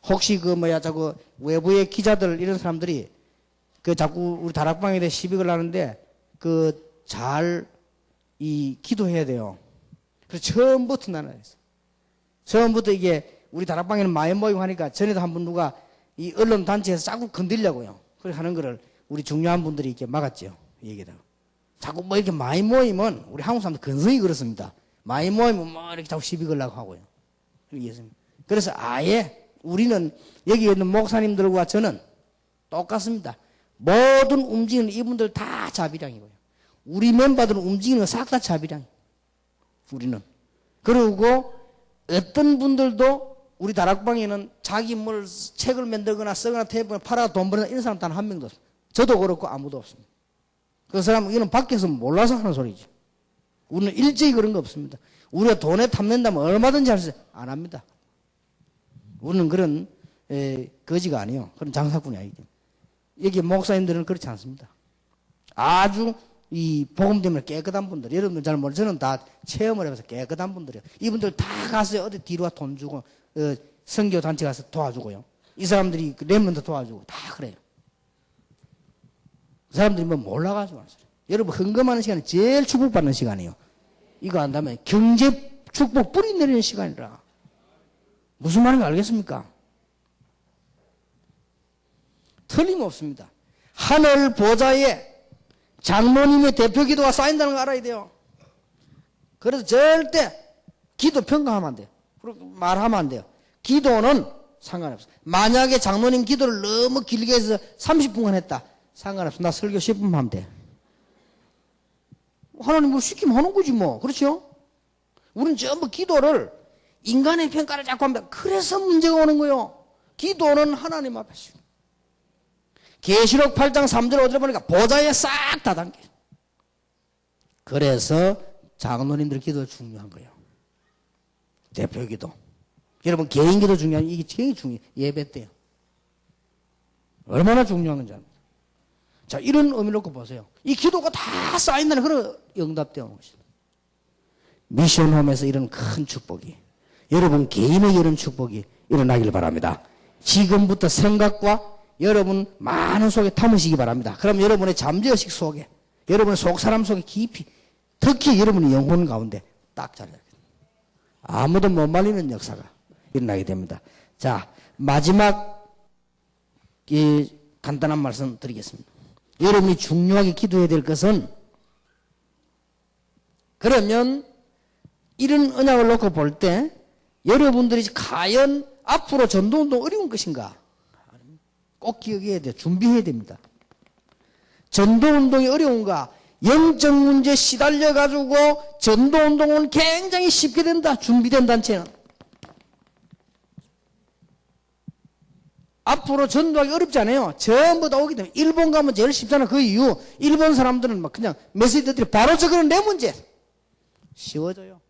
혹시 자꾸 외부의 기자들 이런 사람들이 자꾸 우리 다락방에 대해 시비 걸 하는데 기도해야 돼요. 그래서 처음부터 나는 했어요. 처음부터 이게 우리 다락방에는 많이 모이고 하니까 전에도 한 번 누가 이 언론 단체에서 자꾸 건들려고요. 그렇게 하는 거를 우리 중요한 분들이 이렇게 막았죠. 얘기다가. 자꾸 뭐 이렇게 많이 모이면 우리 한국 사람들 근성이 그렇습니다. 많이 모이면 뭐 이렇게 자꾸 시비 걸라고 하고요. 그래서 아예 우리는 여기 있는 목사님들과 저는 똑같습니다. 모든 움직이는 이분들 다 자비량이고요. 우리 멤버들은 움직이는 거 싹 다 자비량이에요. 우리는. 그리고 어떤 분들도 우리 다락방에는 자기 책을 만들거나 쓰거나 테이프를 팔아 돈 버는 이런 사람 단 한 명도 없습니다. 저도 그렇고 아무도 없습니다. 그 사람은 이거는 밖에서 몰라서 하는 소리죠. 우리는 일제히 그런 거 없습니다. 우리가 돈에 탐낸다면 얼마든지 할 수 안 합니다. 우리는 그런 거지가 아니에요. 그런 장사꾼이 아니죠. 여기 목사님들은 그렇지 않습니다. 아주 이 복음 때문에 깨끗한 분들, 여러분들 잘 모르죠. 저는 다 체험을 해봐서 깨끗한 분들이에요. 이분들 다 가서 어디 뒤로 돈 주고 선교 단체 가서 도와주고요. 이 사람들이 렘넌트 도와주고 다 그래요. 그 사람들이 뭐 몰라가지고 하는 소리. 여러분 헌금하는 시간이 제일 축복받는 시간이에요. 이거 안다면 경제 축복 뿌리 내리는 시간이라. 무슨 말인지 알겠습니까? 틀림없습니다. 하늘 보좌에 장로님의 대표 기도가 쌓인다는 거 알아야 돼요. 그래서 절대 기도 평가하면 안 돼요. 그렇게 말하면 안 돼요. 기도는 상관없어. 만약에 장로님 기도를 너무 길게 해서 30분간 했다. 상관없어. 나 설교 10분만 하면 돼. 하나님 뭐 시키면 하는 거지 뭐. 그렇죠? 우리는 전부 기도를 인간의 평가를 자꾸 합니다. 그래서 문제가 오는 거예요. 기도는 하나님 앞에서. 계시록 8장 3절 5절 보니까 보좌에 싹 다 담겨. 그래서 장로님들 기도 중요한 거예요. 대표 기도. 여러분 개인 기도 중요한 이게 제일 중요해요. 예배 때요. 얼마나 중요한 건지 압니다. 자, 이런 의미를 놓고 보세요. 이 기도가 다 쌓인다는 그런 응답되어 오는 것입니다. 미션홈에서 이런 큰 축복이, 여러분 개인에게 이런 축복이 일어나길 바랍니다. 지금부터 생각과 여러분 많은 속에 담으시기 바랍니다. 그럼 여러분의 잠재의식 속에, 여러분의 속사람 속에 깊이, 특히 여러분의 영혼 가운데 딱 자리하게 됩니다. 아무도 못 말리는 역사가 일어나게 됩니다. 자, 마지막 이 간단한 말씀 드리겠습니다. 여러분이 중요하게 기도해야 될 것은, 그러면 이런 언약을 놓고 볼 때 여러분들이 과연 앞으로 전도운동 어려운 것인가? 꼭 기억해야 돼요. 준비해야 됩니다. 전도운동이 어려운가? 영적 문제에 시달려가지고 전도운동은 굉장히 쉽게 된다. 준비된 단체는. 앞으로 전도하기 어렵지 않아요. 전부 다 오기 때문에. 일본 가면 제일 쉽잖아. 그 이유, 일본 사람들은 막 그냥 메시지들이 바로 적으는 내 문제. 쉬워져요.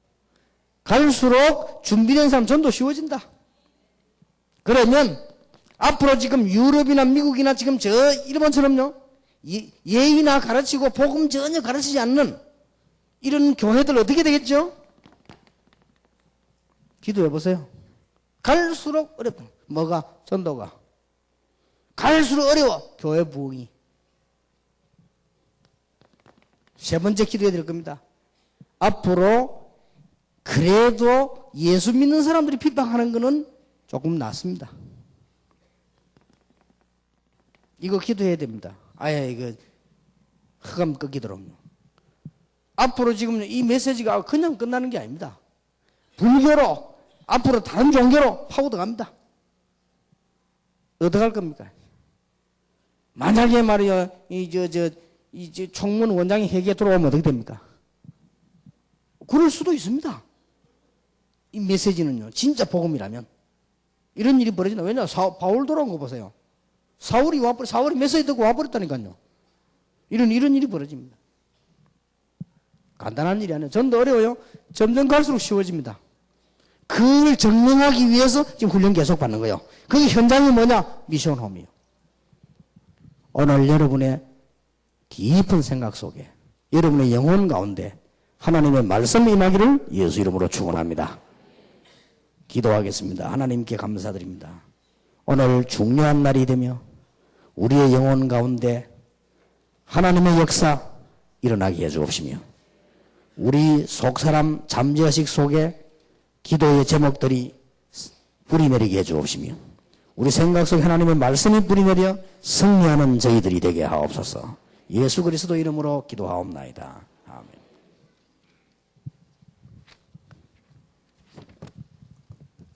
갈수록 준비된 사람 전도 쉬워진다. 그러면 앞으로 지금 유럽이나 미국이나 지금 저 일본처럼요, 예의나 가르치고 복음 전혀 가르치지 않는 이런 교회들 어떻게 되겠죠? 기도해 보세요. 갈수록 어렵다. 뭐가? 전도가. 갈수록 어려워. 교회 부흥이. 세 번째 기도해야 될 겁니다. 앞으로 그래도 예수 믿는 사람들이 핍박하는 거는 조금 낫습니다. 이거 기도해야 됩니다. 아예 이거 흑암 꺾이도록요. 앞으로 지금 이 메시지가 그냥 끝나는 게 아닙니다. 불교로, 앞으로 다른 종교로 파고들어갑니다. 어떡할 겁니까? 만약에 말이요, 이 총무 원장이 회계에 들어오면 어떻게 됩니까? 그럴 수도 있습니다. 이 메시지는요, 진짜 복음이라면. 이런 일이 벌어진다. 왜냐? 바울 돌아온 거 보세요. 사울이 메시지 듣고 와버렸다니까요. 이런 일이 벌어집니다. 간단한 일이 아니에요. 전도 어려워요. 점점 갈수록 쉬워집니다. 그걸 증명하기 위해서 지금 훈련 계속 받는 거예요. 그게 현장이 뭐냐? 미션홈이에요. 오늘 여러분의 깊은 생각 속에, 여러분의 영혼 가운데 하나님의 말씀이 임하기를 예수 이름으로 축원합니다. 기도하겠습니다. 하나님께 감사드립니다. 오늘 중요한 날이 되며 우리의 영혼 가운데 하나님의 역사 일어나게 해주옵시며, 우리 속사람 잠재의식 속에 기도의 제목들이 뿌리내리게 해주옵시며, 우리 생각 속에 하나님의 말씀이 뿌리내려 승리하는 저희들이 되게 하옵소서. 예수 그리스도 이름으로 기도하옵나이다.